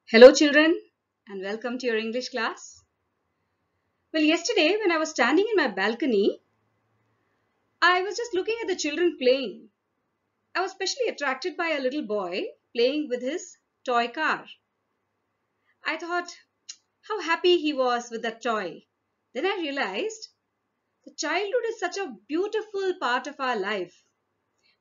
Hello children and welcome to your English class. Well, yesterday when I was standing in my balcony, I was just looking at the children playing. I was especially attracted by a little boy playing with his toy car. I thought how happy he was with that toy. Then I realized the childhood is such a beautiful part of our life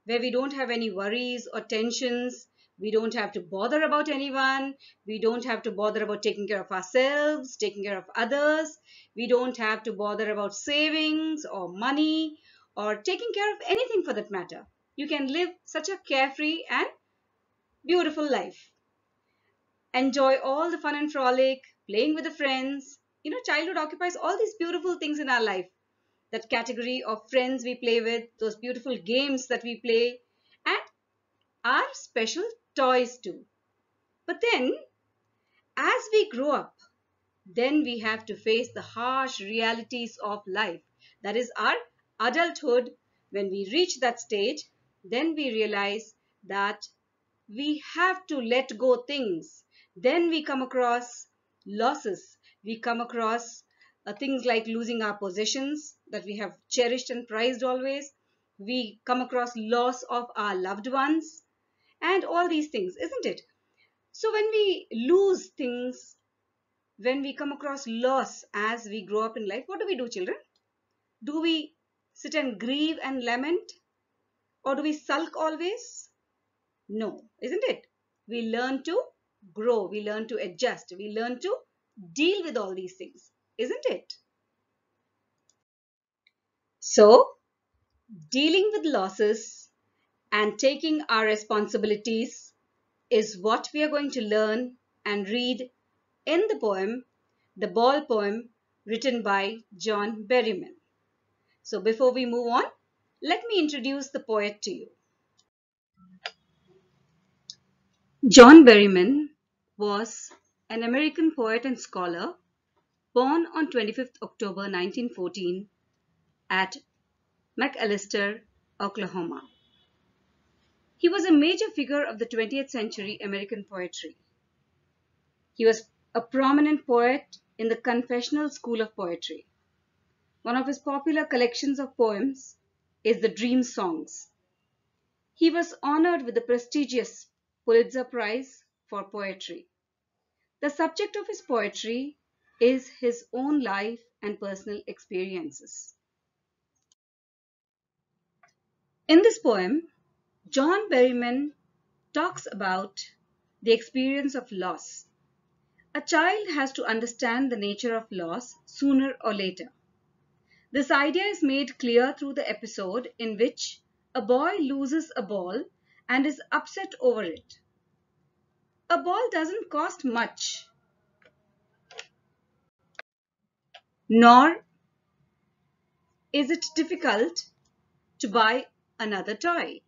where we don't have any worries or tensions. We don't have to bother about anyone. We don't have to bother about taking care of ourselves, taking care of others. We don't have to bother about savings or money or taking care of anything for that matter. You can live such a carefree and beautiful life. Enjoy all the fun and frolic, playing with the friends. Childhood occupies all these beautiful things in our life. That category of friends we play with, those beautiful games that we play, and our special toys too. But then, as we grow up, then we have to face the harsh realities of life. That is our adulthood. When we reach that stage, then we realize that we have to let go things. Then we come across losses. We come across things like losing our possessions that we have cherished and prized always. We come across loss of our loved ones and all these things, isn't it? So when we lose things, when we come across loss as we grow up in life, what do, children? Do we sit and grieve and lament? Or do we sulk always? No, isn't it? We learn to grow, we learn to adjust, we learn to deal with all these things, isn't it? So, dealing with losses and taking our responsibilities is what we are going to learn and read in the poem, the Ball poem written by John Berryman. So before we move on, let me introduce the poet to you. John Berryman was an American poet and scholar born on 25th October 1914 at McAllister, Oklahoma. He was a major figure of the 20th century American poetry. He was a prominent poet in the confessional school of poetry. One of his popular collections of poems is the Dream Songs. He was honored with the prestigious Pulitzer Prize for Poetry. The subject of his poetry is his own life and personal experiences. In this poem, John Berryman talks about the experience of loss. A child has to understand the nature of loss sooner or later. This idea is made clear through the episode in which a boy loses a ball and is upset over it. A ball doesn't cost much, nor is it difficult to buy another toy.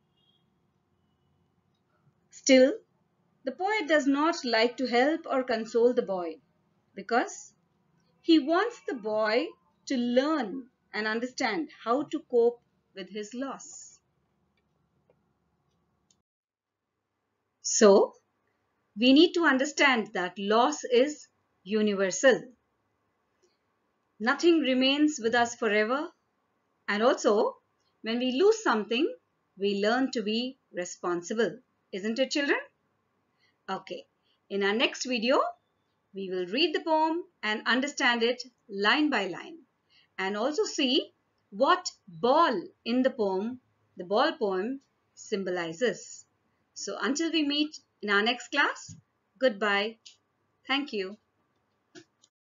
Still, the poet does not like to help or console the boy because he wants the boy to learn and understand how to cope with his loss. So, we need to understand that loss is universal. Nothing remains with us forever. And also, when we lose something, we learn to be responsible. Isn't it, children? Okay. In our next video, we will read the poem and understand it line by line. And also see what ball in the poem, the ball poem, symbolizes. So until we meet in our next class, goodbye. Thank you.